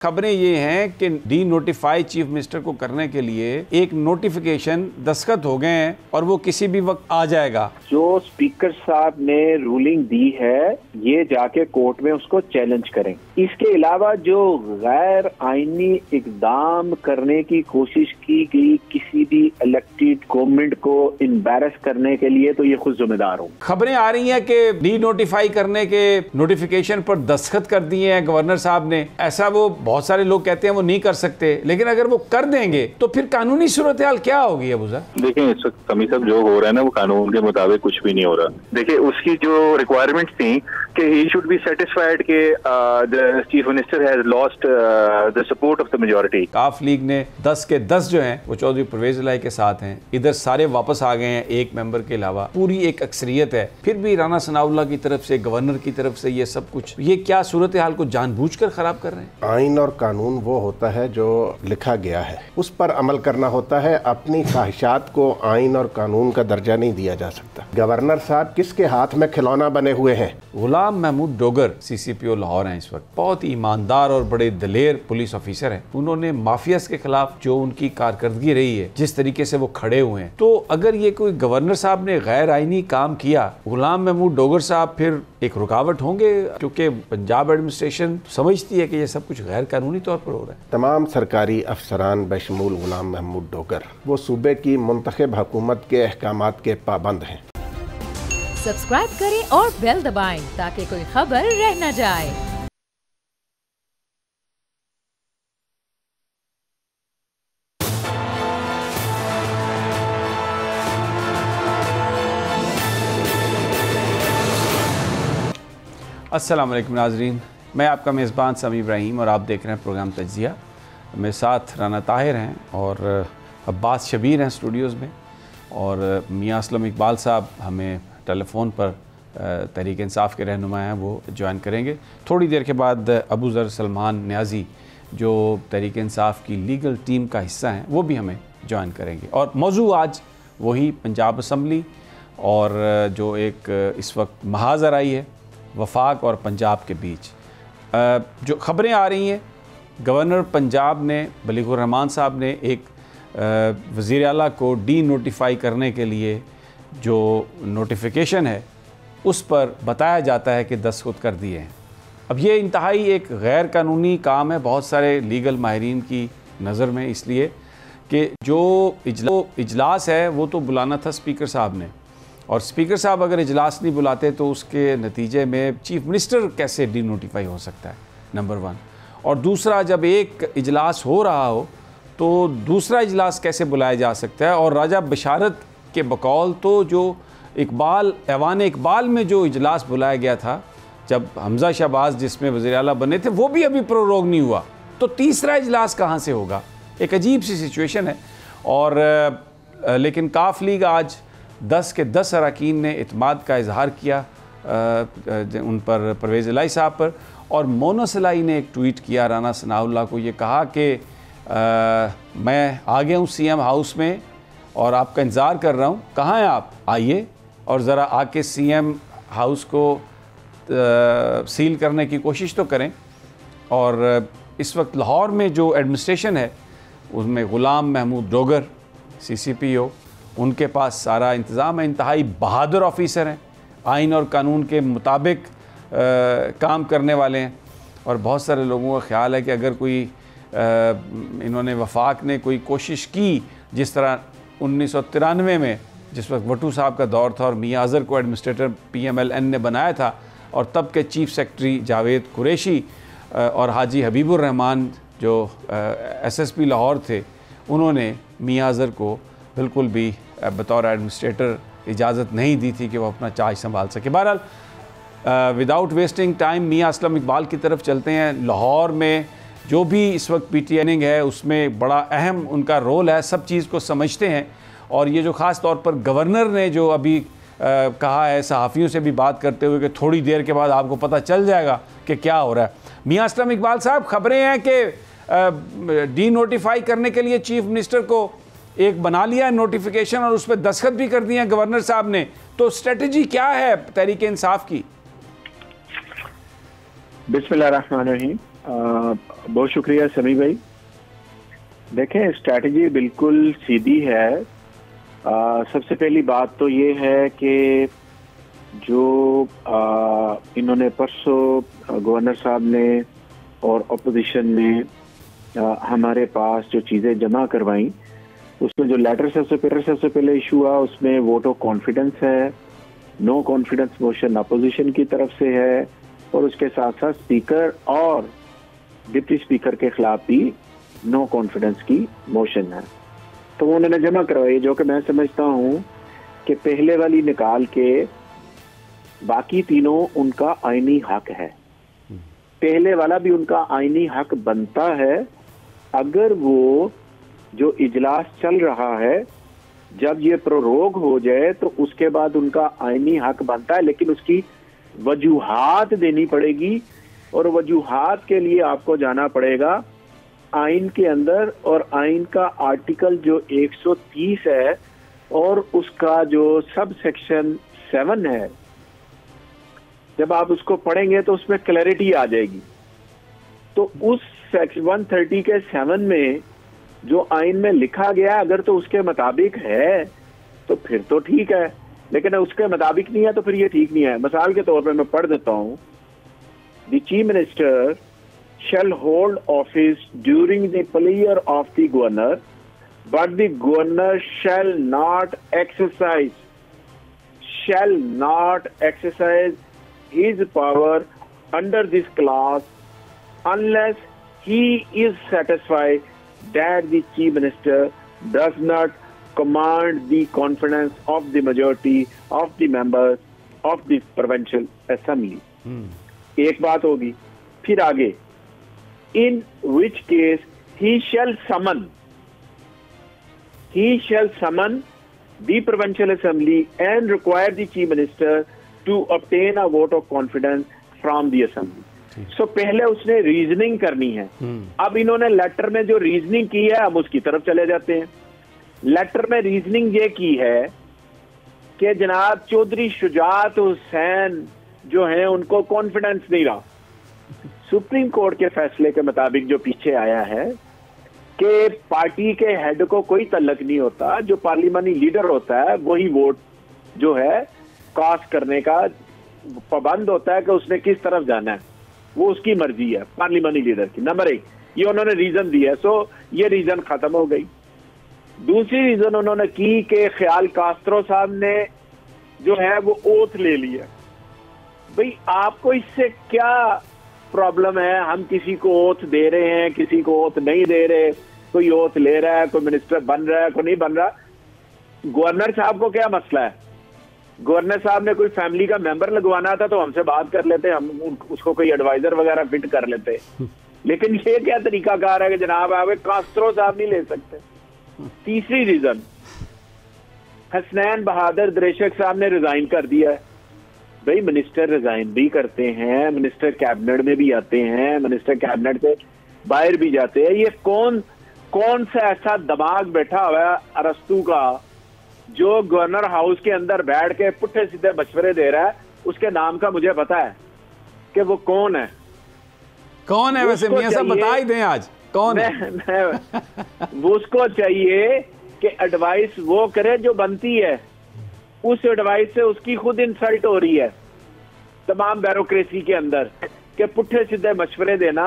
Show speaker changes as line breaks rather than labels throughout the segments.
खबरें ये हैं कि डी नोटिफाई चीफ मिनिस्टर को करने के लिए एक नोटिफिकेशन दस्तखत हो गए हैं और वो किसी भी वक्त आ जाएगा।
जो स्पीकर साहब ने रूलिंग दी है ये जाके कोर्ट में उसको चैलेंज करें। इसके अलावा जो गैर आईनी इकदाम करने की कोशिश की गई किसी भी इलेक्टेड गवर्नमेंट को एम्बैरस करने के लिए, तो ये खुद जिम्मेदार हो।
खबरें आ रही हैं कि डी नोटिफाई करने के नोटिफिकेशन पर दस्तखत कर दिए हैं गवर्नर साहब ने। ऐसा वो बहुत सारे लोग कहते हैं वो नहीं कर सकते, लेकिन अगर वो कर देंगे तो फिर कानूनी सूरत हाल क्या होगी अबू ज़र?
देखिए इस वक्त कमी सब जो हो रहा है ना वो कानून के मुताबिक कुछ भी नहीं हो रहा। देखिए उसकी जो रिक्वायरमेंट्स थी कि ही शुड बी सेटिस्फाइड कि the chief minister has lost the support of the majority.
Calf league ने 10 के 10 जो हैं वो चौधरी परवेज इलाही के साथ हैं। इधर सारे वापस आ गए हैं एक मेंबर के अलावा, पूरी एक अक्सरियत है। फिर भी राना सनाउल्लाह की तरफ से, गवर्नर की तरफ से ये सब कुछ, ये क्या सूरत हाल को जानबूझकर खराब कर रहे हैं?
आइन और कानून वो होता है जो लिखा गया है, उस पर अमल करना होता है। अपनी ख्वाहिशात को आइन और कानून का दर्जा नहीं दिया जा सकता। गवर्नर साहब किसके हाथ में खिलौना बने हुए हैं?
गुलाम महमूद डोगर CCPO लाहौर हैं इस वक्त। बहुत ही ईमानदार और बड़े दलेर पुलिस ऑफिसर हैं। उन्होंने माफियाज के खिलाफ जो उनकी कारकर्दगी रही है, जिस तरीके से वो खड़े हुए हैं, तो अगर ये कोई गवर्नर साहब ने गैर आईनी काम किया, गुलाम महमूद डोगर साहब फिर एक रुकावट होंगे? क्योंकि पंजाब एडमिनिस्ट्रेशन समझती है कि ये सब कुछ गैर कानूनी तौर पर हो रहा है।
तमाम सरकारी अफसरान बशमूल गुलाम महमूद डोगर वो सूबे की मुंतखब हुकूमत के अहकामात के पाबंद हैं।
सब्सक्राइब करें और बेल दबाएं ताकि कोई खबर रह न जाए।
अस्सलाम वालेकुम नाजरीन, मैं आपका मेज़बान समी इब्राहिम और आप देख रहे हैं प्रोग्राम तज्ज़िया। मेरे साथ राना ताहिर हैं और अब्बास शबीर हैं स्टूडियोज़ में, और मियाँ असलम इकबाल साहब हमें टेलीफोन पर तहरीक इंसाफ के रहनुमा हैं, वो ज्वाइन करेंगे। थोड़ी देर के बाद अबू ज़र सलमान न्याजी जो तहरीक इंसाफ की लीगल टीम का हिस्सा हैं वो भी हमें ज्वाइन करेंगे। और मौजू आज वही पंजाब असम्बली और जो एक इस वक्त महाज़र आई है वफाक और पंजाब के बीच, जो खबरें आ रही हैं, गवर्नर पंजाब ने बलीगुर रहमान साहब ने एक वज़ीर आला को डी नोटिफाई करने के लिए जो नोटिफिकेशन है उस पर बताया जाता है कि दस्तखत कर दिए हैं। अब ये इंतहाई एक गैर कानूनी काम है बहुत सारे लीगल माहिरीन की नज़र में, इसलिए कि जो इजलास है वो तो बुलाना था स्पीकर साहब ने, और स्पीकर साहब अगर इजलास नहीं बुलाते तो उसके नतीजे में चीफ मिनिस्टर कैसे डी नोटिफाई हो सकता है, नंबर 1। और दूसरा, जब एक इजलास हो रहा हो तो दूसरा इजलास कैसे बुलाया जा सकता है? और राजा बशारत के बकौल तो जो ऐवान इकबाल में जो इजलास बुलाया गया था जब हमज़ा शहबाज जिसमें वज़ीर आला बने थे वो भी अभी प्रोरोग नहीं हुआ, तो तीसरा इजलास कहाँ से होगा? एक अजीब सी सिचुएशन है। और लेकिन काफ लीग आज 10 के 10 अरकान ने इत्माद का इजहार किया उन पर, परवेज़ इलाही साहब पर, और मोनस इलाही ने एक ट्वीट किया राना सनाउल्लाह को, ये कहा कि मैं आ गया हूँ CM हाउस में और आपका इंतज़ार कर रहा हूँ, कहाँ हैं आप, आइए और ज़रा आके CM हाउस को सील करने की कोशिश तो करें। और इस वक्त लाहौर में जो एडमिनिस्ट्रेशन है उसमें ग़ुलाम महमूद डोगर CCPO, उनके पास सारा इंतज़ाम है। इंतहाई बहादुर ऑफिसर हैं, आइन और कानून के मुताबिक काम करने वाले हैं। और बहुत सारे लोगों का ख्याल है कि अगर कोई इन्होंने वफाक ने कोई कोशिश की, जिस तरह 1993 में जिस वक्त भट्टू साहब का दौर था और मियाँ अज़हर को एडमिनिस्ट्रेटर PMLN ने बनाया था, और तब के चीफ सेक्रेटरी जावेद कुरैशी और हाजी हबीबुर रहमान जो SSP लाहौर थे, उन्होंने मियाँ अज़हर को बिल्कुल भी बतौर एडमिनिस्ट्रेटर इजाज़त नहीं दी थी कि वो अपना चार्ज संभाल सके। बहरहाल विदाउट वेस्टिंग टाइम मियाँ असलम इकबाल की तरफ चलते हैं। लाहौर में जो भी इस वक्त PTNing है उसमें बड़ा अहम उनका रोल है, सब चीज़ को समझते हैं। और ये जो ख़ास तौर पर गवर्नर ने जो अभी कहा है सहाफ़ियों से भी बात करते हुए कि थोड़ी देर के बाद आपको पता चल जाएगा कि क्या हो रहा है। मियाँ असलम इकबाल साहब, खबरें हैं कि डी नोटिफाई करने के लिए चीफ मिनिस्टर को एक बना लिया है नोटिफिकेशन और उस पर दस्तखत भी कर दिए हैं गवर्नर साहब ने, तो स्ट्रेटजी क्या है तहरीक इंसाफ की?
बिस्मिल्लाहिर्रहमानिर्रहीम। बहुत शुक्रिया समी भाई। देखें, स्ट्रैटेजी बिल्कुल सीधी है। सबसे पहली बात तो ये है कि जो इन्होंने परसों गवर्नर साहब ने और अपोजिशन ने हमारे पास जो चीज़ें जमा करवाई, उसमें जो लेटर सबसे पहले इशू हुआ उसमें वोट ऑफ कॉन्फिडेंस है, नो कॉन्फिडेंस मोशन अपोजिशन की तरफ से है, और उसके साथ साथ स्पीकर और डिप्टी स्पीकर के खिलाफ भी नो कॉन्फिडेंस की मोशन है। तो वो उन्होंने जमा करवाई, जो कि मैं समझता हूँ कि पहले वाली निकाल के बाकी तीनों उनका आईनी हक है। पहले वाला भी उनका आईनी हक बनता है। अगर वो जो इजलास चल रहा है, जब ये प्रोरोग हो जाए तो उसके बाद उनका आईनी हक बनता है, लेकिन उसकी वजूहात देनी पड़ेगी। और वजूहात के लिए आपको जाना पड़ेगा आइन के अंदर, और आइन का आर्टिकल जो 130 है और उसका जो सब सेक्शन 7 है, जब आप उसको पढ़ेंगे तो उसमें क्लैरिटी आ जाएगी। तो उस सेक्शन 130 के 7 में जो आइन में लिखा गया, अगर तो उसके मुताबिक है तो फिर तो ठीक है, लेकिन उसके मुताबिक नहीं है तो फिर ये ठीक नहीं है। मिसाल के तौर पे मैं पढ़ देता हूँ, the chief minister shall hold office during the pleasure of the governor, but the governor shall not exercise his power under this clause unless he is satisfied that the chief minister does not command the confidence of the majority of the members of the provincial assembly. एक बात होगी, फिर आगे in which case he shall summon the provincial assembly and require the chief minister to obtain a vote of confidence from the assembly. So पहले उसने reasoning करनी है। अब इन्होंने लेटर में जो रीजनिंग की है, अब उसकी तरफ चले जाते हैं। लेटर में रीजनिंग ये की है कि जनाब चौधरी शुजात हुसैन जो हैं उनको कॉन्फिडेंस नहीं रहा। सुप्रीम कोर्ट के फैसले के मुताबिक जो पीछे आया है कि पार्टी के हेड को कोई तल्लक नहीं होता, जो पार्लियामानी लीडर होता है वही वोट जो है कास्ट करने का पाबंद होता है कि उसने किस तरफ जाना है, वो उसकी मर्जी है पार्लियामानी लीडर की। नंबर 1 ये उन्होंने रीजन दिया है, सो ये रीजन खत्म हो गई। दूसरी रीजन उन्होंने की कि ख्याल कास्त्रो साहब ने जो है वो ओथ ले लिया। भाई आपको इससे क्या प्रॉब्लम है? हम किसी को ओथ दे रहे हैं, किसी को ओथ नहीं दे रहे, कोई ओथ ले रहा है, कोई मिनिस्टर बन रहा है, कोई नहीं बन रहा। गवर्नर साहब को क्या मसला है? गवर्नर साहब ने कोई फैमिली का मेंबर लगवाना था तो हमसे बात कर लेते, हम उसको कोई एडवाइजर वगैरह फिट कर लेते। लेकिन ये क्या तरीकाकार है कि जनाब आप कास्त्रो साहब नहीं ले सकते। तीसरी रीजन, हसनैन बहादुर दरेशक साहब ने रिजाइन कर दिया है। भाई मिनिस्टर रिजाइन भी करते हैं, मिनिस्टर कैबिनेट में भी आते हैं, मिनिस्टर कैबिनेट से बाहर भी जाते हैं। ये कौन सा ऐसा दिमाग बैठा हुआ है अरस्तू का जो गवर्नर हाउस के अंदर बैठ के पुट्ठे सीधे मशवरे दे रहा है? उसके नाम का मुझे पता है कि वो कौन है।
कौन है वैसे मियां साहब बता ही दें आज कौन है?
उसको चाहिए कि एडवाइस वो करे जो बनती है। उस एडवाइस से उसकी खुद इंसल्ट हो रही है तमाम ब्यूरोक्रेसी के अंदर कि पुट्ठे सीधे मशवरे देना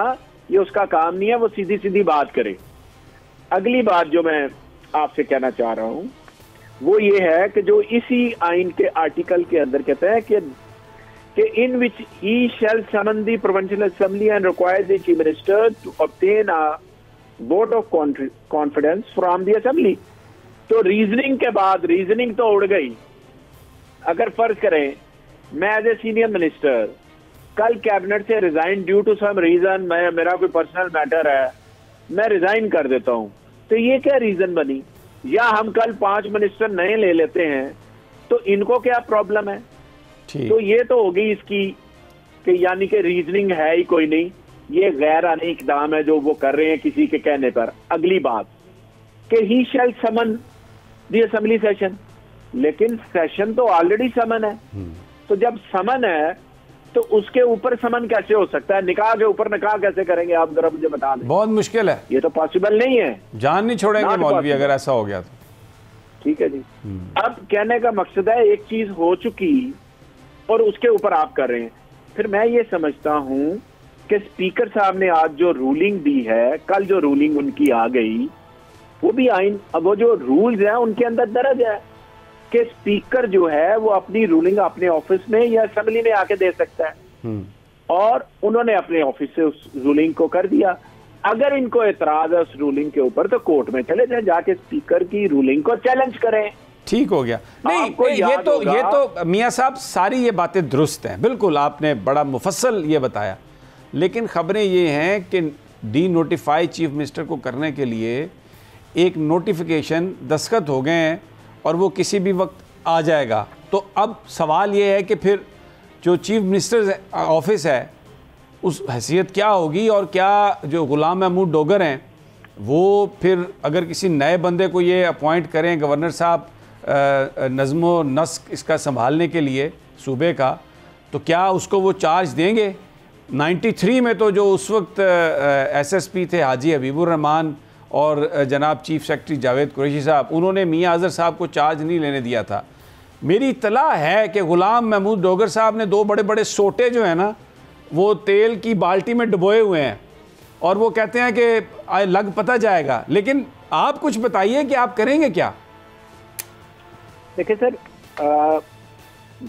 ये उसका काम नहीं है, वो सीधी सीधी बात करे। अगली बात जो मैं आपसे कहना चाह रहा हूं वो ये है कि जो इसी आइन के आर्टिकल के अंदर कहते हैं कि in which he shall summon the provincial assembly and require the chief minister to obtain a vote of confidence from the assembly. तो रीजनिंग के बाद रीजनिंग तो उड़ गई। अगर फर्ज करें मैं एज ए सीनियर मिनिस्टर कल कैबिनेट से resign due to some reason, मेरा कोई पर्सनल मैटर है, मैं रिजाइन कर देता हूं, तो ये क्या रीजन बनी? या हम कल 5 मिनिस्टर नए ले लेते हैं तो इनको क्या प्रॉब्लम है? तो ये तो होगी इसकी कि यानी कि रीजनिंग है ही कोई नहीं, ये गैर आने इकदाम है जो वो कर रहे हैं किसी के कहने पर। अगली बात कि ही shall summon the assembly session, लेकिन सेशन तो ऑलरेडी समन है। तो जब समन है तो उसके ऊपर समन कैसे हो सकता है? निकाह के ऊपर निकाह कैसे करेंगे आप जरा मुझे बता दें।
बहुत मुश्किल है,
ये तो पॉसिबल नहीं है,
जान नहीं छोड़ेंगे मौलवी अगर ऐसा हो गया तो।
ठीक है जी। अब कहने का मकसद है एक चीज हो चुकी और उसके ऊपर आप कर रहे हैं। फिर मैं ये समझता हूं कि स्पीकर साहब ने आज जो रूलिंग दी है, कल जो रूलिंग उनकी आ गई, वो भी आइन, अब वो जो रूल्स हैं उनके अंदर दर्ज है कि स्पीकर जो है वो अपनी रूलिंग अपने ऑफिस में या असेंबली में आके दे सकता है, और उन्होंने अपने ऑफिस से उस रूलिंग को कर दिया। अगर इनको एतराज है उस रूलिंग के ऊपर तो कोर्ट में चले जाए, जाके स्पीकर की रूलिंग को चैलेंज करें।
ठीक हो गया। नहीं, ये तो मियां साहब सारी ये बातें दुरुस्त हैं, बिल्कुल आपने बड़ा मुफस्सल ये बताया, लेकिन खबरें ये हैं कि डी नोटिफाई चीफ मिनिस्टर को करने के लिए एक नोटिफिकेशन दस्तखत हो गए हैं और वो किसी भी वक्त आ जाएगा। तो अब सवाल ये है कि फिर जो चीफ मिनिस्टर ऑफिस है उस हैसियत क्या होगी, और क्या जो गुलाम महमूद डोगर हैं वो फिर अगर किसी नए बंदे को ये अपॉइंट करें गवर्नर साहब नज़्म व नस्क इसका संभालने के लिए सूबे का, तो क्या उसको वो चार्ज देंगे? 93 में तो जो उस वक्त एसएसपी थे हाजी हबीबुर रहमान और जनाब चीफ सेक्रेटरी जावेद कुरैशी साहब, उन्होंने मियां अजहर साहब को चार्ज नहीं लेने दिया था। मेरी इत्तला है कि गुलाम महमूद डोगर साहब ने 2 बड़े बड़े सोटे जो हैं ना वो तेल की बाल्टी में डुबोए हुए हैं और वो कहते हैं कि लग पता जाएगा। लेकिन आप कुछ बताइए कि आप करेंगे क्या?
देखिए सर,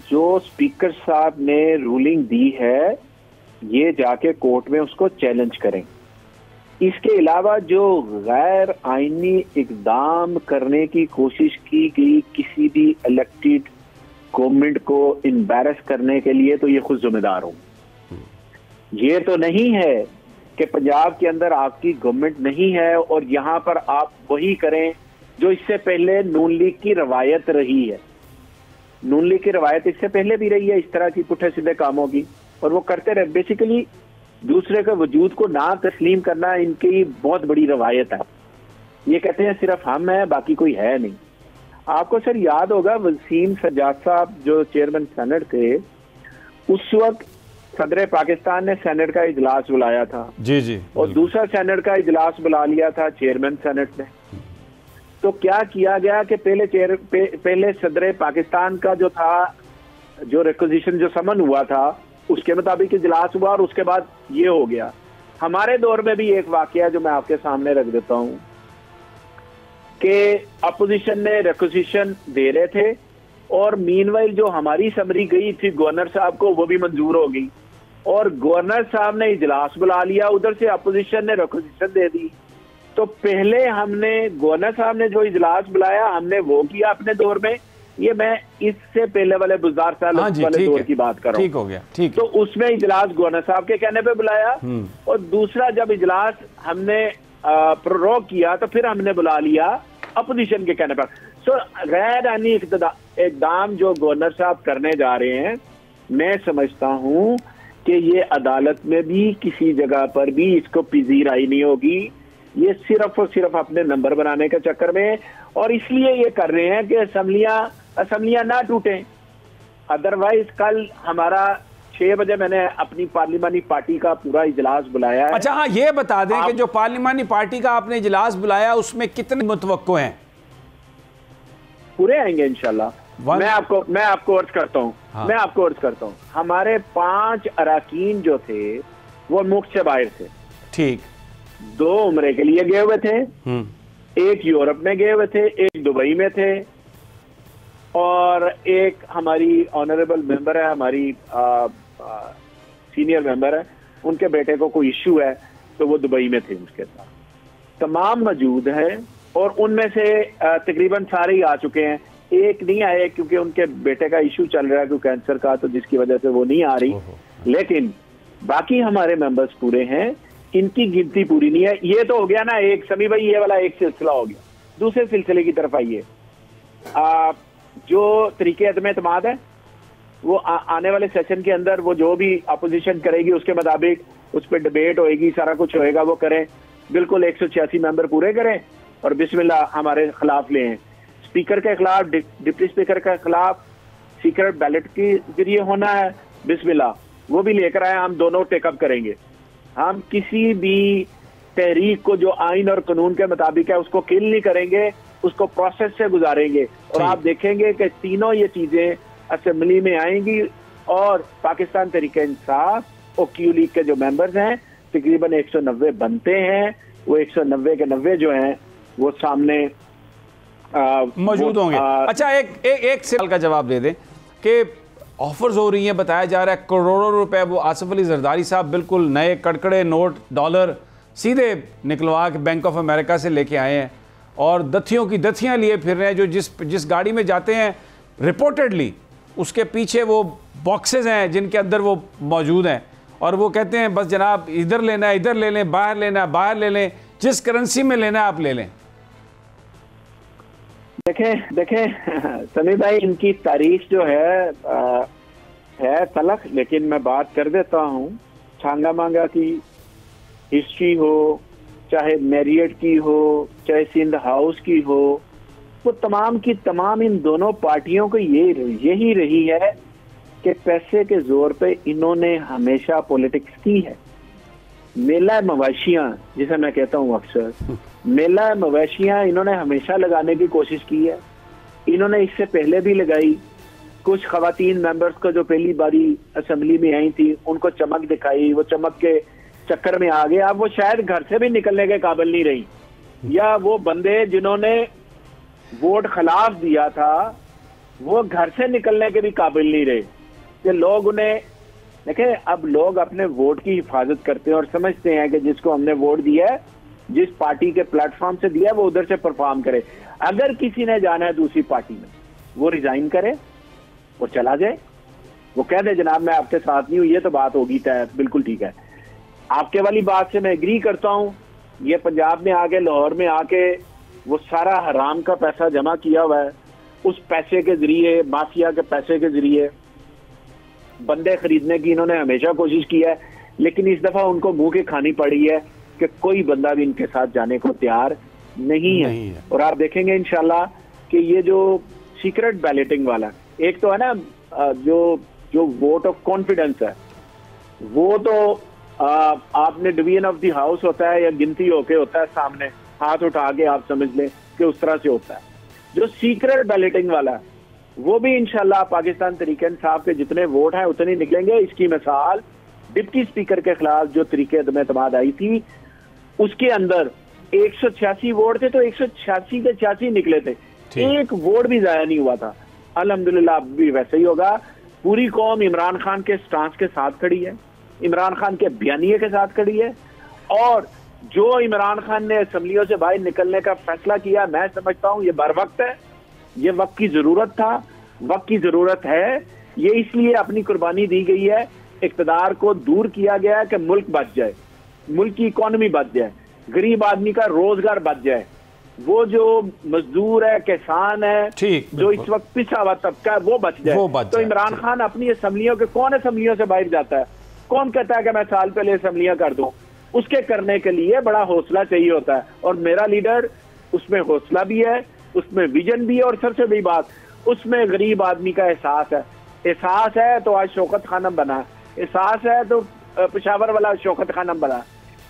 जो स्पीकर साहब ने रूलिंग दी है ये जाके कोर्ट में उसको चैलेंज करें। इसके अलावा जो गैर आईनी इकदाम करने की कोशिश की गई किसी भी इलेक्टेड गवर्नमेंट को एम्बैरस करने के लिए, तो ये खुद जिम्मेदार हूं। ये तो नहीं है कि पंजाब के अंदर आपकी गवर्नमेंट नहीं है और यहां पर आप वही करें जो इससे पहले नून लीग की रवायत रही है। नून लीग की रवायत इससे पहले भी रही है इस तरह की पुठे सीधे कामों की, और वो करते रहे। बेसिकली दूसरे के वजूद को ना तस्लीम करना इनकी बहुत बड़ी रवायत है। ये कहते हैं सिर्फ हम हैं बाकी कोई है नहीं। आपको सर याद होगा वसीम सज्जाद साहब जो चेयरमैन सेनेट थे, उस वक्त सदर पाकिस्तान ने सेनेट का इजलास बुलाया था
जी जी,
और दूसरा सेनेट का इजलास बुला लिया था चेयरमैन सेनेट ने। तो क्या किया गया कि पहले सदर पाकिस्तान का जो था, जो रिक्वेजिशन जो समन हुआ था उसके मुताबिक इजलास हुआ और उसके बाद ये हो गया। हमारे दौर में भी एक वाकया जो मैं आपके सामने रख देता हूं कि अपोजिशन ने रिक्वेजिशन दे रहे थे और मीनवाइल जो हमारी समरी गई थी गवर्नर साहब को वो भी मंजूर हो गई और गवर्नर साहब ने इजलास बुला लिया, उधर से अपोजिशन ने रिक्वेजिशन दे दी। तो पहले हमने गवर्नर साहब ने जो इजलास बुलाया हमने वो किया अपने दौर में। ये मैं इससे पहले वाले बुज़दार साल वाले दौर की बात कर रहा हूं।
ठीक हो गया, ठीक।
तो उसमें इजलास गवर्नर साहब के कहने पे बुलाया और दूसरा जब इजलास हमने प्रोरोग किया तो फिर हमने बुला लिया अपोजिशन के कहने पर। सो गैर आईनी इकदाम जो गवर्नर साहब करने जा रहे हैं, मैं समझता हूं कि ये अदालत में भी किसी जगह पर भी इसको पजीराई नहीं होगी। ये सिर्फ और सिर्फ अपने नंबर बनाने के चक्कर में, और इसलिए ये कर रहे हैं कि असम्बलियां ना टूटें। अदरवाइज कल हमारा 6 बजे मैंने अपनी पार्लिमानी पार्टी का पूरा इजलास बुलाया है।
अच्छा हाँ, ये बता दें कि जो पार्लिमानी पार्टी का आपने इजलास बुलाया उसमें कितने मुतवक्को हैं?
पूरे आएंगे इंशाल्लाह। मैं आपको अर्ज करता हूँ मैं आपको अर्ज करता हूँ हमारे 5 अरकान जो थे वो मुल्क से बाहर थे।
ठीक।
2 उम्रे के लिए गए हुए थे, एक यूरोप में गए हुए थे, एक दुबई में थे, और एक हमारी ऑनरेबल मेंबर है, हमारी सीनियर मेंबर है, उनके बेटे को कोई इश्यू है तो वो दुबई में थे, उसके साथ तमाम मौजूद है। और उनमें से तकरीबन सारे ही आ चुके हैं। एक नहीं आए क्योंकि उनके बेटे का इश्यू चल रहा है कोई कैंसर का, तो जिसकी वजह से वो नहीं आ रही। लेकिन बाकी हमारे मेंबर्स पूरे हैं, इनकी गिनती पूरी नहीं है। ये तो हो गया ना एक, समी भाई ये वाला एक सिलसिला हो गया। दूसरे सिलसिले की तरफ आइए। जो तरीके अदम-ए-एतमाद है वो आने वाले सेशन के अंदर वो जो भी अपोजिशन करेगी उसके मुताबिक उस पर डिबेट होएगी, सारा कुछ होएगा, वो करें। बिल्कुल 186 मेंबर पूरे करें और बिस्मिल्लाह हमारे खिलाफ ले। स्पीकर के खिलाफ, डिप्टी स्पीकर के खिलाफ सीक्रेट बैलेट के जरिए होना है, बिस्मिल्लाह। वो भी लेकर आए, हम दोनों टेकअप करेंगे। हम किसी भी तहरीक को जो आइन और कानून के मुताबिक है उसको किल नहीं करेंगे, उसको प्रोसेस से गुजारेंगे। और आप देखेंगे कि तीनों ये चीजें असेंबली में आएंगी और पाकिस्तान तहरीक इंसाफ और क्यू लीग के जो मेंबर्स हैं तकरीबन 190 बनते हैं, वो 190 के 90 जो हैं वो सामने
मौजूद होंगे। अच्छा, एक सवाल का जवाब दे दें कि ऑफर्स हो रही हैं, बताया जा रहा है करोड़ों रुपए वो आसिफ अली जरदारी साहब बिल्कुल नए कड़कड़े नोट डॉलर सीधे निकलवा के बैंक ऑफ अमेरिका से लेके आए हैं और दथियों की दथियां लिए फिर रहे हैं। जो जिस गाड़ी में जाते हैं रिपोर्टेडली उसके पीछे वो बॉक्सेस हैं जिनके अंदर वो मौजूद हैं और वो कहते हैं बस जनाब इधर लेना है इधर ले लें, बाहर लेना है बाहर ले लें, जिस करेंसी में लेना है आप ले लें।
देखें समी भाई, इनकी तारीख जो है तलख, लेकिन मैं बात कर देता हूँ। छांगा मांगा की हिस्ट्री हो, चाहे मैरियट की हो, चाहे सिंध हाउस की हो, वो तमाम की तमाम इन दोनों पार्टियों को यही रही है कि पैसे के जोर पे इन्होंने हमेशा पॉलिटिक्स की है। मेला मवेशियां जिसे मैं कहता हूँ अक्सर, मेला मवेशियां इन्होंने हमेशा लगाने की कोशिश की है। इन्होंने इससे पहले भी लगाई। कुछ खवातीन मेंबर्स को जो पहली बारी असेंबली में आई थी उनको चमक दिखाई, वो चमक के चक्कर में आ गए। अब वो शायद घर से भी निकलने के काबिल नहीं रही, या वो बंदे जिन्होंने वोट खिलाफ दिया था वो घर से निकलने के भी काबिल नहीं रहे कि लोग उन्हें देखें। अब लोग अपने वोट की हिफाजत करते हैं और समझते हैं कि जिसको हमने वोट दिया है, जिस पार्टी के प्लेटफॉर्म से दिया है, वो उधर से परफॉर्म करे। अगर किसी ने जाना है दूसरी पार्टी में, वो रिजाइन करे, वो चला जाए, वो कह दे जनाब मैं आपके साथ नहीं हूं, ये तो बात होगी तय, बिल्कुल ठीक है। आपके वाली बात से मैं एग्री करता हूं। ये पंजाब में आके, लाहौर में आके वो सारा हराम का पैसा जमा किया हुआ है, उस पैसे के जरिए, माफिया के पैसे के जरिए बंदे खरीदने की इन्होंने हमेशा कोशिश की है, लेकिन इस दफा उनको मुंह की खानी पड़ी है कि कोई बंदा भी इनके साथ जाने को तैयार नहीं है। और आप देखेंगे इंशाल्लाह कि ये जो सीक्रेट बैलेटिंग वाला, एक तो है ना जो वोट ऑफ कॉन्फिडेंस है, वो तो आपने डिवीजन ऑफ द हाउस होता है या गिनती होके होता है, सामने हाथ उठा के आप समझ लें कि उस तरह से होता है। जो सीक्रेट बैलेटिंग वाला है वो भी इंशाल्लाह पाकिस्तान तहरीक इंसाफ के जितने वोट हैं उतने निकलेंगे। इसकी मिसाल डिप्टी स्पीकर के खिलाफ जो तरीके एतमाद आई थी, उसके अंदर 186 वोट थे तो 186 के 86 निकले थे, एक वोट भी जाया नहीं हुआ था। अल्हम्दुलिल्लाह अब भी वैसे ही होगा। पूरी कौम इमरान खान के स्टांस के साथ खड़ी है, इमरान खान के बयानिए के साथ खड़ी है, और जो इमरान खान ने असम्बलियों से बाहर निकलने का फैसला किया, मैं समझता हूं ये बर वक्त है, ये वक्त की जरूरत था, वक्त की जरूरत है। ये इसलिए अपनी कुर्बानी दी गई है, इक़्तिदार को दूर किया गया है कि मुल्क बच जाए, मुल्क की इकॉनमी बच जाए, गरीब आदमी का रोजगार बच जाए, वो जो मजदूर है, किसान है, जो इस वक्त पिछड़ा हुआ तबका है, वो बच जाए। तो इमरान खान अपनी असम्बलियों के, कौन असम्बलियों से बाहर जाता है? कौन कहता है कि मैं साल पहले असम्बलियां कर दूं? उसके करने के लिए बड़ा हौसला चाहिए होता है, और मेरा लीडर उसमें हौसला भी है, उसमें विजन भी है, और सबसे बड़ी बात उसमें गरीब आदमी का एहसास है। एहसास है तो आज शौकत खानम बना, एहसास है तो पेशावर वाला शौकत खानम बना,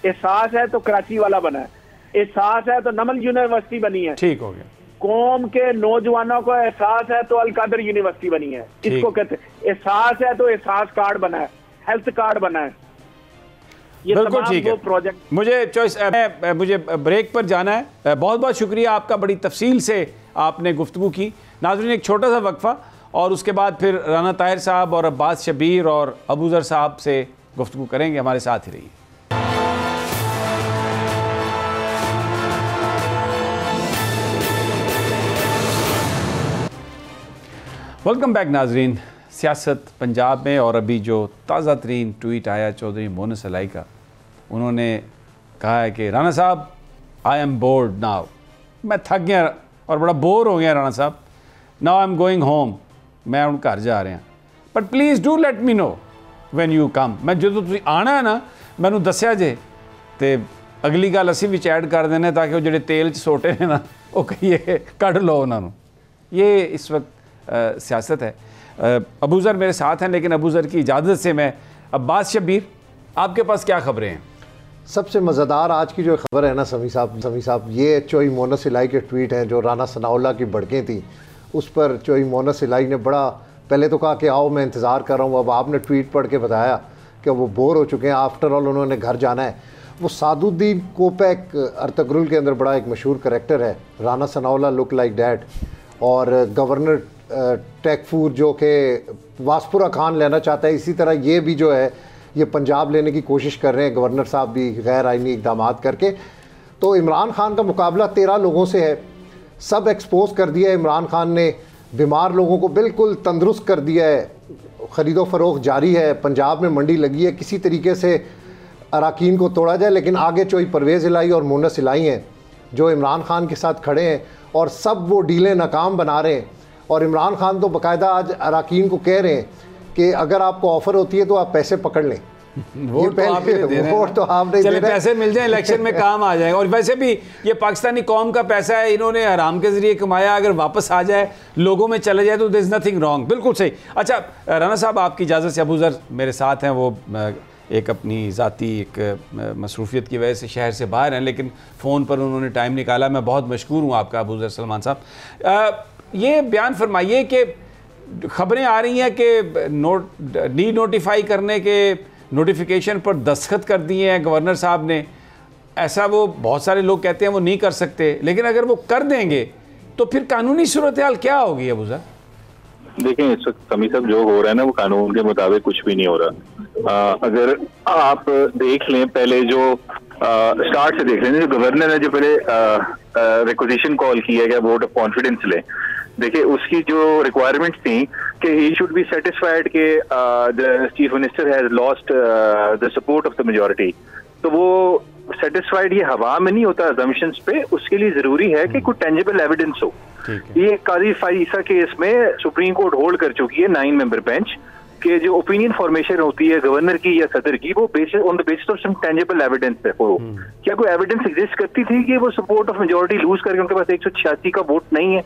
एहसास है तो कराची वाला बना, एहसास है तो नमल यूनिवर्सिटी बनी है।
ठीक हो गया।
कौम के नौजवानों को एहसास है तो अलकादर यूनिवर्सिटी बनी है। इसको कहते हैं एहसास है तो एहसास कार्ड बना है, हेल्थ कार्ड बना है। ये
बिल्कुल ठीक है।
प्रोजेक्ट
मुझे ब्रेक पर जाना है। बहुत बहुत शुक्रिया आपका, बड़ी तफसील से आपने गुफ्तगू की। नाज़रीन, एक छोटा सा वक्फा और उसके बाद फिर राना ताहिर साहब और अब्बास शबीर और अबूज़र साहब से गुफ्तगू करेंगे। हमारे साथ ही रहिए। वेलकम बैक नाजरीन। सियासत पंजाब में, और अभी जो ताज़ा तरीन ट्वीट आया चौधरी मोनस अलाई का, उन्होंने कहा है कि राना साहब आई एम बोर्ड नाउ, मैं थक गया और बड़ा बोर हो गया राना साहब, now I am going home, मैं हूँ घर जा रहा, but please do let me know when you come. मैं जो तुम आना है ना मैनू दस्या जे, तो अगली गल असी भी ऐड कर देने ताकि वो जो तेल सोटे ने ना वो कहिए कढ़ लो उन्होंने। ये इस वक्त सियासत है। अबूज़र मेरे साथ हैं, लेकिन अबूज़र की इजाज़त से मैं अब्बास शबीर, आपके पास क्या खबरें हैं?
सबसे मज़ेदार आज की जो खबर है ना समी साहब, ये चोई मोनस इलाई के ट्वीट हैं जो राना सनाउल्लाह की भड़कें थी, उस पर चोई मोनस इलाई ने बड़ा पहले तो कहा कि आओ मैं इंतज़ार कर रहा हूँ, अब आपने ट्वीट पढ़ के बताया कि वो बोर हो चुके हैं, आफ्टर ऑल उन्होंने घर जाना है। वो सादुद्दीन कोपैक अर्तगरुल के अंदर बड़ा एक मशहूर करैक्टर है, Rana Sanaullah look like that, और गवर्नर टेकफूर जो कि वासपुरा खान लेना चाहता है, इसी तरह ये भी जो है ये पंजाब लेने की कोशिश कर रहे हैं गवर्नर साहब भी गैर आइनी इक़दाम करके। तो इमरान खान का मुकाबला 13 लोगों से है, सब एक्सपोज कर दिया है इमरान खान ने, बीमार लोगों को बिल्कुल तंदुरुस्त कर दिया है, ख़रीदो फ़रोख्त जारी है, पंजाब में मंडी लगी है, किसी तरीके से अराकीन को तोड़ा जाए। लेकिन आगे चोई परवेज़ इलाई और मोनस इलाई हैं जो इमरान खान के साथ खड़े हैं और सब वो डीलें नाकाम बना रहे हैं। और इमरान खान तो बाकायदा आज अराकीन को कह रहे हैं कि अगर आपको ऑफ़र होती है तो आप पैसे पकड़ लें।
वोट तो आप नहीं दे रहे, पैसे मिल जाए इलेक्शन में काम आ जाएगा। और वैसे भी ये पाकिस्तानी कौम का पैसा है, इन्होंने हराम के जरिए कमाया, अगर वापस आ जाए लोगों में चले जाए तो देयर इज़ नथिंग रॉन्ग। बिल्कुल सही। अच्छा राना साहब, आपकी इजाज़त से, अबू ज़र मेरे साथ हैं, वो एक अपनी ज़ाती एक मसरूफियत की वजह से शहर से बाहर हैं, लेकिन फ़ोन पर उन्होंने टाइम निकाला। मैं बहुत मशकूर हूँ आपका अबू ज़र सलमान साहब। ये बयान फरमाइए कि खबरें आ रही हैं कि डी नोटिफाई करने के नोटिफिकेशन पर दस्तखत कर दिए हैं गवर्नर साहब ने। ऐसा वो बहुत सारे लोग कहते हैं वो नहीं कर सकते, लेकिन अगर वो कर देंगे तो फिर कानूनी सूरत हाल क्या होगी अबू ज़र?
देखें, इस वक्त समी साहब जो हो रहा है ना वो कानून के मुताबिक कुछ भी नहीं हो रहा। अगर आप देख लें, पहले जो स्टार्ट से देख लें, जो गवर्नर ने जो पहले रिक्वेजिशन कॉल किया गया वोट ऑफ कॉन्फिडेंस ले, देखिए उसकी जो रिक्वायरमेंट्स थी कि ही शुड बी सेटिस्फाइड के the chief minister has lost the support of the majority. तो वो सेटिस्फाइड ये हवा में नहीं होता अजम्पशंस पे, उसके लिए जरूरी है कि कोई टेंजिबल एविडेंस हो। ये काजी फाइसा केस में सुप्रीम कोर्ट होल्ड कर चुकी है 9 मेंबर बेंच के जो ओपिनियन फॉर्मेशन होती है गवर्नर की या सदर की, वो basis on the basis of some tangible evidence है। क्या कोई एविडेंस एग्जिस्ट करती थी कि वो सपोर्ट ऑफ मेजॉरिटी लूज करके उनके पास 186 का वोट नहीं है?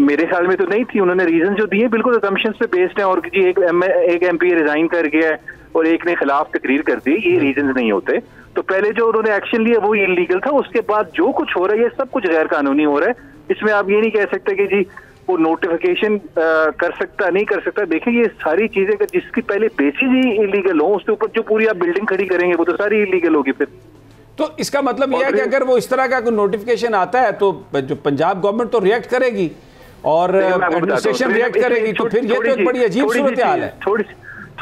मेरे ख्याल में तो नहीं थी। उन्होंने रीजन जो दिए बिल्कुल असम्पशंस पे बेस्ड है, और जी एक एमपी रिजाइन कर गया है और एक ने खिलाफ तकरीर कर दी, ये रीजन नहीं होते। तो पहले जो उन्होंने एक्शन लिया वो इलीगल था, उसके बाद जो कुछ हो रहा है ये सब कुछ गैर कानूनी हो रहा है। इसमें आप ये नहीं कह सकते कि जी वो नोटिफिकेशन कर सकता नहीं कर सकता। देखिए ये सारी चीजें जिसकी पहले बेसिस ही इलीगल हो, उसके ऊपर जो पूरी आप बिल्डिंग खड़ी करेंगे वो तो सारी इलीगल होगी फिर।
तो इसका मतलब यह है कि अगर वो इस तरह का कोई नोटिफिकेशन आता है तो जो पंजाब गवर्नमेंट तो रिएक्ट करेगी और एडमिनिस्ट्रेशन रिएक्ट करेगी, तो फिर ये तो एक बड़ी अजीब सूरत हाल है।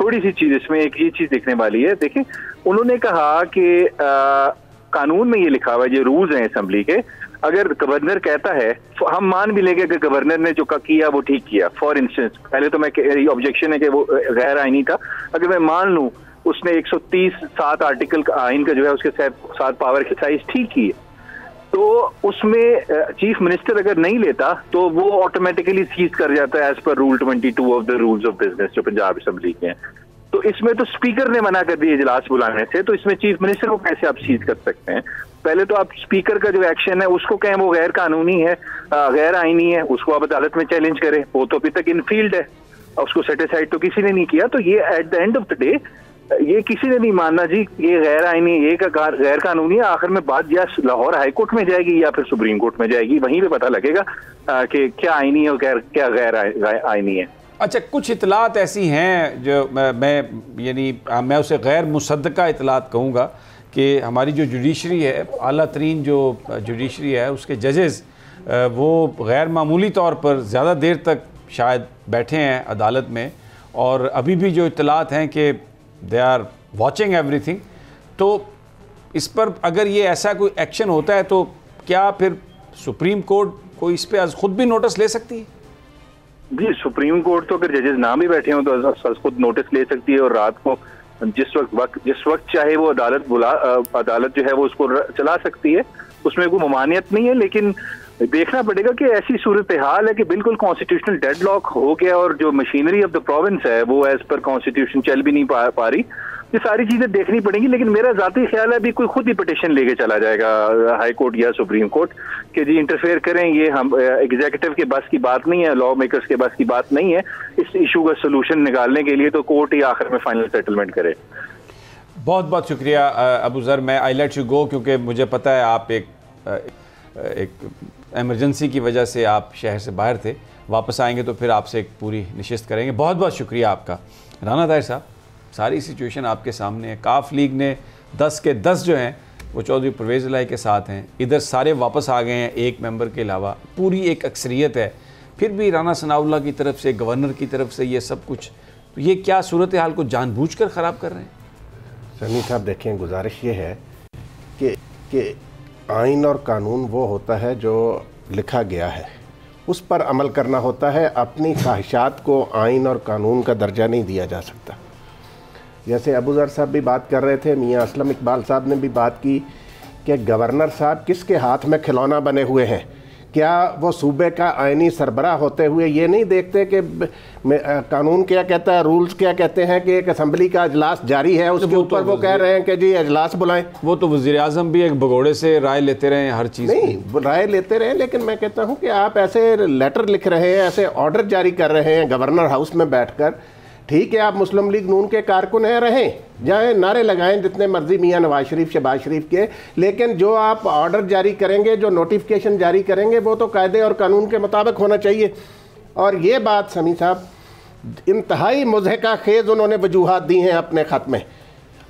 थोड़ी सी चीज इसमें एक ये चीज देखने वाली है। देखिए उन्होंने कहा कि कानून में ये लिखा हुआ है, ये रूल्स हैं असेंबली के, अगर गवर्नर कहता है, हम मान भी लेंगे कि गवर्नर ने जो किया वो ठीक किया। फॉर इंस्टेंस, पहले तो मैं ऑब्जेक्शन है कि वो गैर आईनी था, अगर मैं मान लूं उसने 130(7) आर्टिकल आइन का जो है उसके साथ पावर एक्सरसाइज ठीक की है, तो उसमें चीफ मिनिस्टर अगर नहीं लेता तो वो ऑटोमेटिकली सीज कर जाता है as per rule 22 of the rules of business जो पंजाब असेंबली के हैं। तो इसमें तो स्पीकर ने मना कर दिया इजलास बुलाने से, तो इसमें चीफ मिनिस्टर को कैसे आप सीज कर सकते हैं? पहले तो आप स्पीकर का जो एक्शन है उसको कहें वो गैर कानूनी है, गैर आईनी है, उसको आप अदालत में चैलेंज करें, वो तो अभी तक इनफील्ड है, उसको सेटिस्फाइड तो किसी ने नहीं किया। तो ये at the end of the day ये किसी ने नहीं मानना जी ये गैर आईनी, ये गैर कानूनी है। आखिर में बात या लाहौर हाई कोर्ट में जाएगी या फिर सुप्रीम कोर्ट में जाएगी, वहीं पे पता लगेगा कि क्या आईनी है और क्या गैर आईनी है।
अच्छा, कुछ इतलात ऐसी हैं जो मैं उसे गैर मुसद्दका इतलात कहूँगा कि हमारी जो जुडिशरी है, आला तरीन जो जुडिशरी है, उसके जजेस वो गैर मामूली तौर पर ज़्यादा देर तक शायद बैठे हैं अदालत में, और अभी भी जो इतलात हैं कि दे आर वॉचिंग एवरीथिंग। तो इस पर अगर ये ऐसा कोई एक्शन होता है तो क्या फिर सुप्रीम कोर्ट कोई इस पर खुद भी नोटिस ले सकती है?
जी, सुप्रीम कोर्ट तो अगर जजेस ना भी बैठे हों तो खुद नोटिस ले सकती है, और रात को जिस वक्त चाहे वो अदालत जो है वो उसको चला सकती है, उसमें कोई ममानियत नहीं है। लेकिन देखना पड़ेगा कि ऐसी सूरत हाल है कि बिल्कुल कॉन्स्टिट्यूशनल डेडलॉक हो गया और जो मशीनरी ऑफ द प्रोविंस है वो एज पर कॉन्स्टिट्यूशन चल भी नहीं पा रही, ये सारी चीजें देखनी पड़ेंगी। लेकिन मेरा जाती ख्याल है अभी कोई खुद ही पिटिशन लेके चला जाएगा हाई कोर्ट या सुप्रीम कोर्ट कि जी इंटरफेयर करें, ये हम एग्जीक्यूटिव के बस की बात नहीं है, लॉ मेकर्स के बस की बात नहीं है। इस इशू का सोल्यूशन निकालने के लिए तो कोर्ट ही आखिर में फाइनल सेटलमेंट करे।
बहुत बहुत शुक्रिया अबू ज़र। मैं आई लेट यू गो क्योंकि मुझे पता है आप एक एमरजेंसी की वजह से आप शहर से बाहर थे, वापस आएंगे तो फिर आपसे एक पूरी नशिस्त करेंगे। बहुत बहुत शुक्रिया आपका। राना ताहिर साहब, सारी सिचुएशन आपके सामने है। काफ लीग ने 10 के 10 जो हैं वो चौधरी परवेज़ इलाही के साथ हैं, इधर सारे वापस आ गए हैं एक मेंबर के अलावा, पूरी एक अक्सरियत है। फिर भी राना सनाउल्लाह की तरफ से, गवर्नर की तरफ से ये सब कुछ, तो ये क्या सूरत हाल को जानबूझकर ख़राब कर रहे हैं?
सनी साहब देखें, गुजारिश ये है कि आइन और कानून वो होता है जो लिखा गया है, उस पर अमल करना होता है। अपनी ख्वाहिशात को आइन और कानून का दर्जा नहीं दिया जा सकता। जैसे अबू ज़र साहब भी बात कर रहे थे, मियाँ असलम इकबाल साहब ने भी बात की कि गवर्नर साहब किसके हाथ में खिलौना बने हुए हैं। क्या वो सूबे का आइनी सरबराह होते हुए ये नहीं देखते कि कानून क्या कहता है, रूल्स क्या कहते हैं कि एक असम्बली का अजलास जारी है, उसके ऊपर वो कह रहे हैं कि जी अजलास बुलाएं।
वो तो वज़ीर आज़म भी एक भगोड़े से राय लेते रहे हर चीज़।
नहीं, राय लेते रहे, लेकिन मैं कहता हूँ कि आप ऐसे लेटर लिख रहे हैं, ऐसे ऑर्डर जारी कर रहे हैं गवर्नर हाउस में बैठकर। ठीक है, आप मुस्लिम लीग नून के कारकुन हैं, रहें, जाएं, नारे लगाएं जितने मर्जी मियाँ नवाज शरीफ, शहबाज शरीफ के, लेकिन जो आप ऑर्डर जारी करेंगे, जो नोटिफिकेशन जारी करेंगे, वो तो कायदे और कानून के मुताबिक होना चाहिए। और ये बात समी साहब इंतहाई मुज़हिका खेज़ उन्होंने वजूहात दी हैं अपने ख़त में।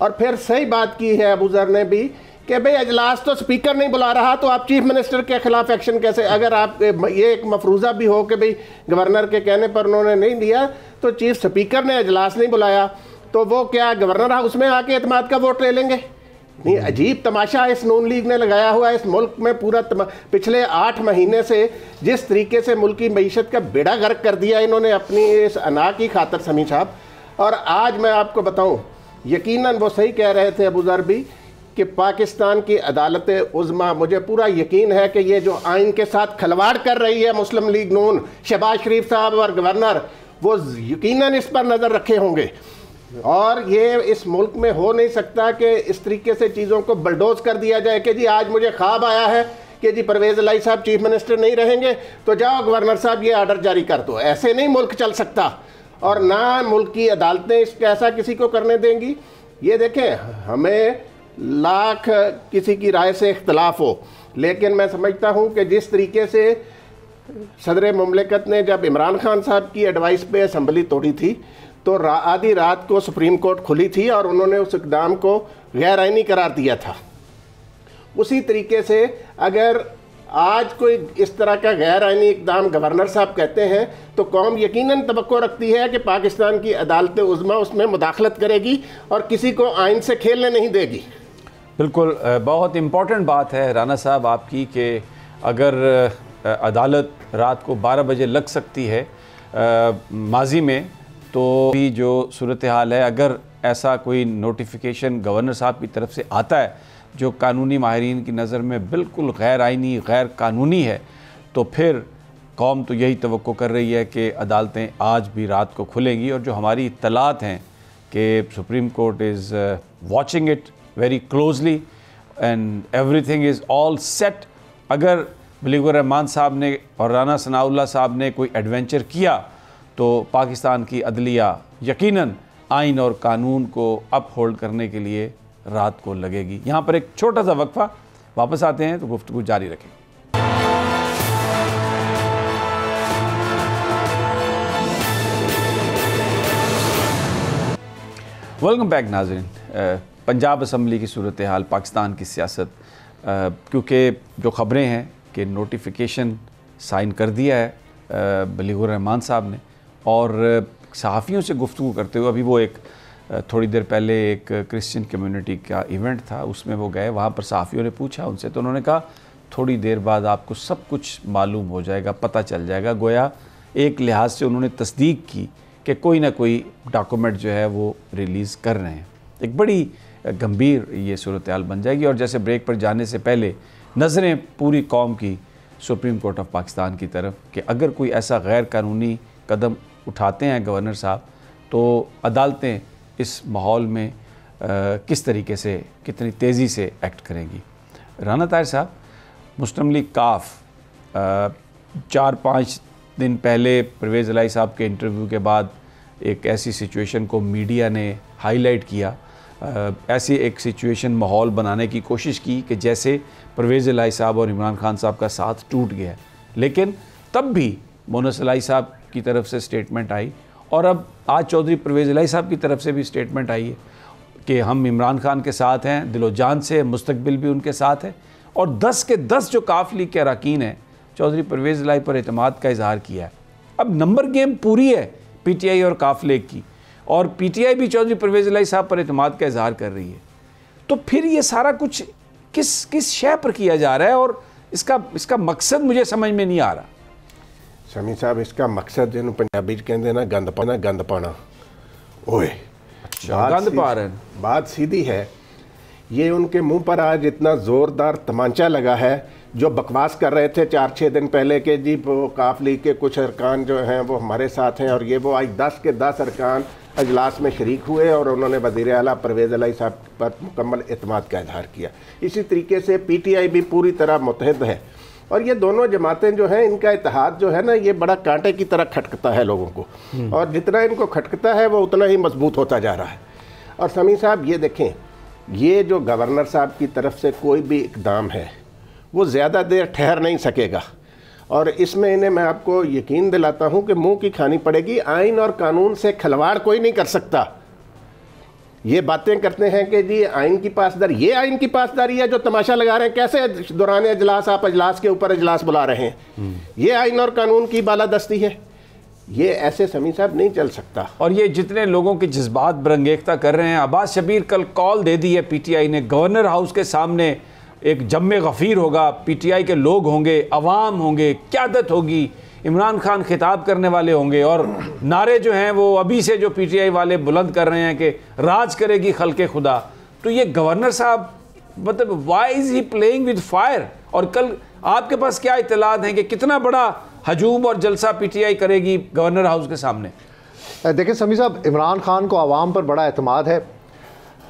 और फिर सही बात की है अबू ज़र ने भी कि भाई अजलास तो स्पीकर नहीं बुला रहा, तो आप चीफ मिनिस्टर के खिलाफ एक्शन कैसे? अगर आप ये एक मफरूज़ा भी हो कि भाई गवर्नर के कहने पर उन्होंने नहीं दिया, तो चीफ स्पीकर ने अजलास नहीं बुलाया, तो वो क्या गवर्नर हाउस में आके एतमाद का वोट ले लेंगे? नहीं, अजीब तमाशा इस नून लीग ने लगाया हुआ है इस मुल्क में। पूरा पिछले 8 महीने से जिस तरीके से मुल्क की मईशत का बेड़ा गर्क कर दिया इन्होंने अपनी इस अना की खातर समी साहब। और आज मैं आपको बताऊं, यकीनन वो सही कह रहे थे अबू ज़र भी कि पाकिस्तान की अदालत उज़्मा, मुझे पूरा यकीन है कि ये जो आइन के साथ खिलवाड़ कर रही है मुस्लिम लीग नून, शहबाज शरीफ साहब और गवर्नर, वो यकीनन इस पर नज़र रखे होंगे। और ये इस मुल्क में हो नहीं सकता कि इस तरीके से चीज़ों को बलडोज कर दिया जाए कि जी आज मुझे ख्वाब आया है कि जी परवेज़ इलाही साहब चीफ मिनिस्टर नहीं रहेंगे, तो जाओ गवर्नर साहब ये आर्डर जारी कर दो। ऐसे नहीं मुल्क चल सकता, और ना मुल्क की अदालतें इसका ऐसा किसी को करने देंगी। ये देखें, हमें लाख किसी की राय से इख्तलाफ हो, लेकिन मैं समझता हूँ कि जिस तरीके से सदर मुमलिकत ने जब इमरान खान साहब की एडवाइस पे असम्बली तोड़ी थी, तो आधी रात को सुप्रीम कोर्ट खुली थी और उन्होंने उस इक़दाम को गैर आइनी करार दिया था। उसी तरीके से अगर आज कोई इस तरह का गैर आइनी इक़दाम गवर्नर साहब कहते हैं, तो कौम यकीनन तवक्को रखती है कि पाकिस्तान की अदालत उज़्मा उसमें मुदाखलत करेगी और किसी को आइन से खेलने नहीं देगी।
बिल्कुल, बहुत इम्पॉर्टेंट बात है राना साहब आपकी कि अगर अदालत रात को 12 बजे लग सकती है माजी में, तो भी जो सूरत हाल है, अगर ऐसा कोई नोटिफिकेशन गवर्नर साहब की तरफ से आता है जो कानूनी माहिरीन की नज़र में बिल्कुल गैर आइनी, गैर कानूनी है, तो फिर कौम तो यही तवक्को कर रही है कि अदालतें आज भी रात को खुलेंगी। और जो हमारी इत्तलात हैं कि supreme court is watching it very closely and everything is all set. अगर बलीगुर रहमान साहब ने और राना सनाउल्लाह साहब ने कोई एडवेंचर किया, तो पाकिस्तान की अदलिया यकीनन आइन और कानून को अप होल्ड करने के लिए रात को लगेगी। यहाँ पर एक छोटा सा वक्फा, वापस आते हैं तो गुफ्तगू जारी रखें। वेलकम बैक नाज़रीन। पंजाब असम्बली की सूरत हाल, पाकिस्तान की सियासत, क्योंकि जो ख़बरें हैं कि नोटिफिकेशन साइन कर दिया है बलीगुर रहमान साहब ने, और सहाफ़ियों से गुफ्तगू करते हुए, अभी वो एक थोड़ी देर पहले एक क्रिश्चियन कम्युनिटी का इवेंट था, उसमें वो गए, वहाँ पर सहाफ़ियों ने पूछा उनसे, तो उन्होंने कहा थोड़ी देर बाद आपको सब कुछ मालूम हो जाएगा, पता चल जाएगा। गोया एक लिहाज से उन्होंने तस्दीक की कि कोई ना कोई डॉक्यूमेंट जो है वो रिलीज़ कर रहे हैं। एक बड़ी गंभीर ये सूरत हाल बन जाएगी। और जैसे ब्रेक पर जाने से पहले नज़रें पूरी कौम की सुप्रीम कोर्ट ऑफ पाकिस्तान की तरफ कि अगर कोई ऐसा गैर कानूनी कदम उठाते हैं गवर्नर साहब, तो अदालतें इस माहौल में किस तरीके से, कितनी तेज़ी से एक्ट करेंगी। राना ताहिर साहब, मुस्लिम लीग काफ 4-5 दिन पहले परवेज़ इलाही साहब के इंटरव्यू के बाद एक ऐसी सिचुएशन को मीडिया ने हाईलाइट किया, ऐसी एक सिचुएशन माहौल बनाने की कोशिश की कि जैसे परवेज़ इलाही साहब और इमरान खान साहब का साथ टूट गया। लेकिन तब भी मोनस इलाही साहब की तरफ से स्टेटमेंट आई और अब आज चौधरी परवेज़ इलाही साहब की तरफ से भी स्टेटमेंट आई है कि हम इमरान खान के साथ हैं, दिलो जान से, मुस्तकबिल भी उनके साथ है। और 10 के 10 जो काफ लीग के अरकान हैं, चौधरी परवेज़ इलाही पर एतमाद का इजहार किया है। अब नंबर गेम पूरी है PTI और काफ लीग की, और PTI भी चौधरी परवेज़ इलाही साहब पर एतमाद का इजहार कर रही है। तो फिर ये सारा कुछ किस शय पर किया जा रहा है और इसका मकसद मुझे समझ में नहीं आ रहा।
समी साहब, इसका मकसद जिन्होंने पंजाबी कहते ना गंद पाना ओए,
गंद पा रहे हैं।
बात सीधी है। ये उनके मुंह पर आज इतना ज़ोरदार तमांचा लगा है। जो बकवास कर रहे थे 4-6 दिन पहले के जी वो काफ लीग के कुछ अरकान जो हैं वो हमारे साथ हैं, और ये वो आज 10 के 10 अरकान अजलास में शरीक हुए और उन्होंने वज़ीर आला परवेज़ इलाही साहब पर मुकम्मल एतमाद का इजहार किया। इसी तरीके से PTI भी पूरी तरह मुतहद है, और ये दोनों जमातें जो हैं इनका इत्तेहाद जो है ना, ये बड़ा कांटे की तरह खटकता है लोगों को, और जितना इनको खटकता है वो उतना ही मजबूत होता जा रहा है। और समी साहब ये देखें, ये जो गवर्नर साहब की तरफ से कोई भी इकदाम है वो ज़्यादा देर ठहर नहीं सकेगा, और इसमें इन्हें मैं आपको यकीन दिलाता हूँ कि मुंह की खानी पड़ेगी। आइन और कानून से खिलवाड़ कोई नहीं कर सकता। ये बातें करते हैं कि जी आइन की पासदारी, ये आइन की पासदारी है जो तमाशा लगा रहे हैं। कैसे दौरान अजलास आप अजलास के ऊपर अजलास बुला रहे हैं? ये आइन और कानून की बालादस्ती है। ये ऐसे समी साहब नहीं चल सकता।
और ये जितने लोगों के जज्बात बरंगेख्ता कर रहे हैं, अब्बास शबीर कल कॉल दे दी है PTI ने, गवर्नर हाउस के सामने एक जम्मे गफ़ीर होगा, PTI के लोग होंगे, अवाम होंगे, क़यादत होगी, इमरान खान खिताब करने वाले होंगे, और नारे जो हैं वो अभी से जो PTI वाले बुलंद कर रहे हैं कि राज करेगी खल्के खुदा। तो ये गवर्नर साहब, मतलब why is he playing with fire? और कल आपके पास क्या इत्तलात हैं कि कितना बड़ा हजूम और जलसा PTI करेगी गवर्नर हाउस के सामने?
देखिए समी साहब, इमरान खान को आवाम पर बड़ा एतमाद है।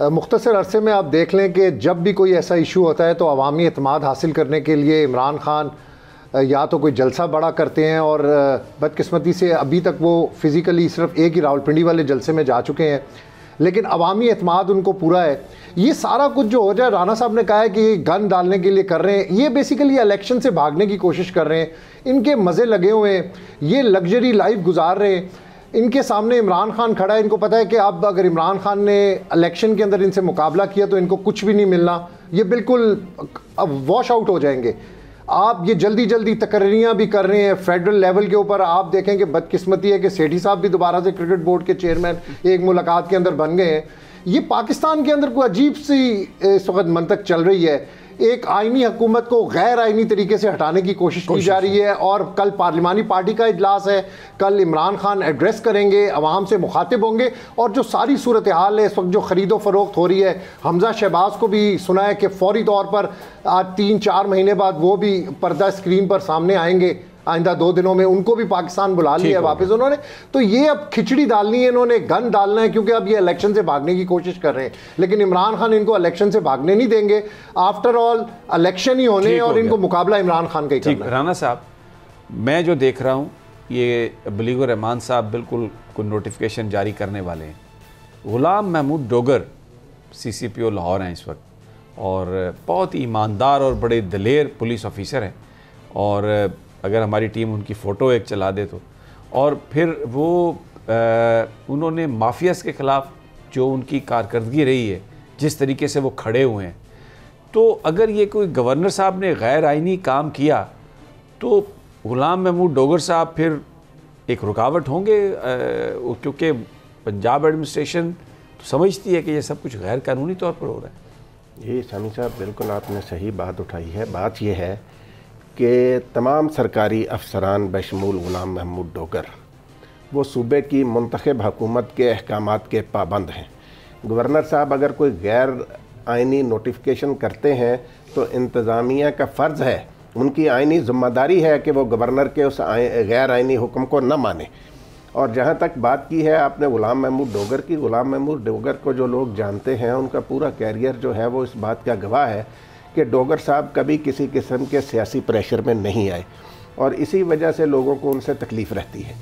मुख्तसर अरसे में आप देख लें कि जब भी कोई ऐसा इशू होता है तो अवामी एतमाद हासिल करने के लिए इमरान खान या तो कोई जलसा बड़ा करते हैं, और बदकिस्मती से अभी तक वो फ़िज़िकली सिर्फ एक ही रावलपिंडी वाले जलसे में जा चुके हैं, लेकिन अवामी एतमाद उनको पूरा है। ये सारा कुछ जो हो जाए, राना साहब ने कहा है कि गन डालने के लिए कर रहे हैं, ये बेसिकली इलेक्शन से भागने की कोशिश कर रहे हैं। इनके मज़े लगे हुए हैं, ये लग्जरी लाइफ गुजार रहे हैं। इनके सामने इमरान खान खड़ा है, इनको पता है कि अब अगर इमरान खान ने इलेक्शन के अंदर इनसे मुकाबला किया तो इनको कुछ भी नहीं मिलना, ये बिल्कुल अब वॉश आउट हो जाएंगे। आप ये जल्दी जल्दी तकरीरियाँ भी कर रहे हैं फेडरल लेवल के ऊपर। आप देखें कि बदकिस्मती है कि सेठी साहब भी दोबारा से क्रिकेट बोर्ड के चेयरमैन एक मुलाकात के अंदर बन गए हैं। ये पाकिस्तान के अंदर कोई अजीब सी इस वक्त मंतक चल रही है। एक आइनी हुकूमत को गैर आइनी तरीके से हटाने की कोशिश की जा रही है, और कल पार्लिमानी पार्टी का इजलास है, कल इमरान खान एड्रेस करेंगे, अवाम से मुखातिब होंगे, और जो सारी सूरत हाल है इस वक्त जो ख़रीदो फरोख्त हो रही है, हमजा शहबाज को भी सुना है कि फौरी तौर पर आज 3-4 महीने बाद वो भी पर्दा स्क्रीन पर सामने आएंगे, आइंदा 2 दिनों में उनको भी पाकिस्तान बुला लिया है वापस उन्होंने। तो ये अब खिचड़ी डालनी है, इन्होंने गन डालना है, क्योंकि अब ये इलेक्शन से भागने की कोशिश कर रहे हैं। लेकिन इमरान खान इनको इलेक्शन से भागने नहीं देंगे। आफ्टर ऑल इलेक्शन ही होने और इनको मुकाबला इमरान खान का ही करना है।
राना साहब, मैं जो देख रहा हूँ, ये बलीगुर रहमान साहब बिल्कुल कोई नोटिफिकेशन जारी करने वाले हैं। गुलाम महमूद डोगर CCPO लाहौर हैं इस वक्त, और बहुत ही ईमानदार और बड़े दलेर पुलिस ऑफिसर हैं, और अगर हमारी टीम उनकी फ़ोटो एक चला दे तो, और फिर वो उन्होंने माफियाज़ के ख़िलाफ़ जो उनकी कारकर्दगी रही है, जिस तरीके से वो खड़े हुए हैं, तो अगर ये कोई गवर्नर साहब ने गैर आइनी काम किया तो गुलाम महमूद डोगर साहब फिर एक रुकावट होंगे, क्योंकि पंजाब एडमिनिस्ट्रेशन तो समझती है कि ये सब कुछ गैर कानूनी तौर पर हो रहा है।
ये सामी साहब बिल्कुल आपने सही बात उठाई है। बात यह है कि तमाम सरकारी अफसरान बशमूल गुलाम महमूद डोगर वो सूबे की मुंतखब हुकूमत के अहकामात के पाबंद हैं। गवर्नर साहब अगर कोई गैर आइनी नोटिफिकेशन करते हैं तो इंतज़ामिया का फ़र्ज़ है, उनकी आइनी ज़िम्मेदारी है कि वो गवर्नर के उस गैर आइनी हुक्म को न माने। और जहाँ तक बात की है आपने गुलाम महमूद डोगर की, गुलाम महमूद डोगर को जो लोग जानते हैं उनका पूरा कैरियर जो है वो इस बात का गवाह है कि डोगर साहब कभी किसी किस्म के सियासी प्रेशर में नहीं आए और इसी वजह से लोगों को उनसे तकलीफ़ रहती है।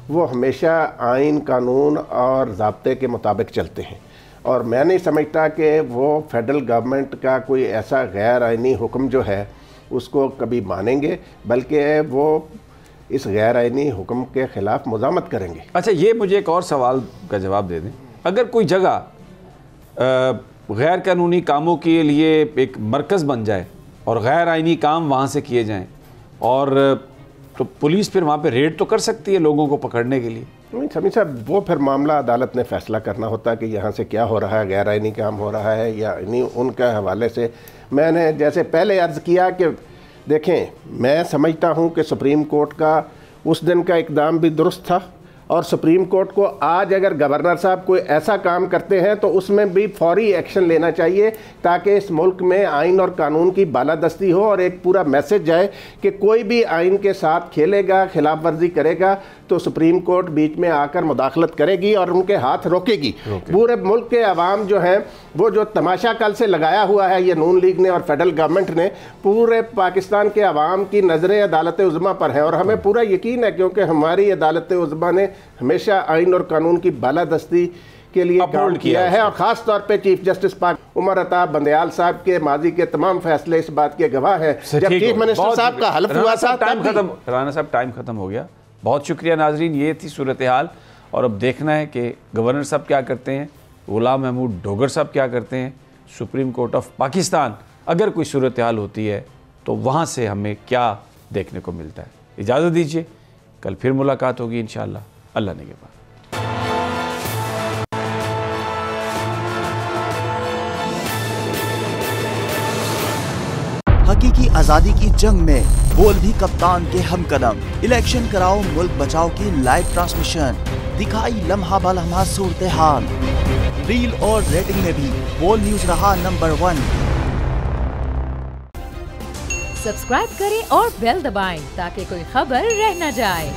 वो हमेशा आइन, कानून और ज़ाब्ते के मुताबिक चलते हैं और मैं नहीं समझता कि वो फेडरल गवर्नमेंट का कोई ऐसा गैर आइनी हुक्म जो है उसको कभी मानेंगे, बल्कि वो इस गैर आइनी हुक्म के ख़िलाफ़ मुज़ामत करेंगे।
अच्छा, ये मुझे एक और सवाल का जवाब दे दें। अगर कोई जगह गैर कानूनी कामों के लिए एक मरकज़ बन जाए और गैर आइनी काम वहाँ से किए जाएं, और तो पुलिस फिर वहाँ पे रेड तो कर सकती है लोगों को पकड़ने के लिए?
नहीं समीर साहब, वो फिर मामला अदालत ने फ़ैसला करना होता है कि यहाँ से क्या हो रहा है, गैर आइनी काम हो रहा है या नहीं। उनके हवाले से मैंने जैसे पहले अर्ज़ किया कि देखें, मैं समझता हूँ कि सुप्रीम कोर्ट का उस दिन का इक़दाम भी दुरुस्त था और सुप्रीम कोर्ट को आज अगर गवर्नर साहब कोई ऐसा काम करते हैं तो उसमें भी फौरी एक्शन लेना चाहिए ताकि इस मुल्क में आइन और कानून की बालादस्ती हो और एक पूरा मैसेज जाए कि कोई भी आइन के साथ खेलेगा, खिलाफ वर्जी करेगा तो सुप्रीम कोर्ट बीच में आकर मुदाखलत करेगी और उनके हाथ रोकेगी। पूरे मुल्क के अवाम जो हैं वो जो तमाशा कल से लगाया हुआ है ये नून लीग ने और फेडरल गवर्नमेंट ने, पूरे पाकिस्तान के अवाम की नज़रें अदालत उज़्मा पर हैं और हमें पूरा यकीन है क्योंकि हमारी अदालत उज़्मा ने हमेशा आइन और कानून की बालादस्ती के लिए काम किया है और ख़ास तौर पे चीफ जस्टिस पाक उमर अता बंदयाल साहब के माजी के तमाम फैसले इस बात के गवाह हैं। जब चीफ मिनिस्टर साहब का हल्फ हुआ था
टाइम खत्म, राना साहब टाइम खत्म हो गया। बहुत शुक्रिया नाजरीन, ये थी सूरत हाल और अब देखना है कि गवर्नर साहब क्या करते हैं, गुलाम महमूद डोगर साहब क्या करते हैं, सुप्रीम कोर्ट ऑफ पाकिस्तान अगर कोई सूरत हाल होती है तो वहाँ से हमें क्या देखने को मिलता है। इजाज़त दीजिए, कल फिर मुलाकात होगी इंशाअल्लाह, अल्लाह ने के बाद।
हकीकी आजादी की जंग में बोल भी कप्तान के हमकदम। इलेक्शन कराओ मुल्क बचाओ की लाइव ट्रांसमिशन, दिखाई लम्हा बलम्हा सूरत हाल। रील और रेटिंग में भी बोल न्यूज रहा नंबर 1।
सब्सक्राइब करें और बेल दबाएं ताकि कोई खबर रह न जाए।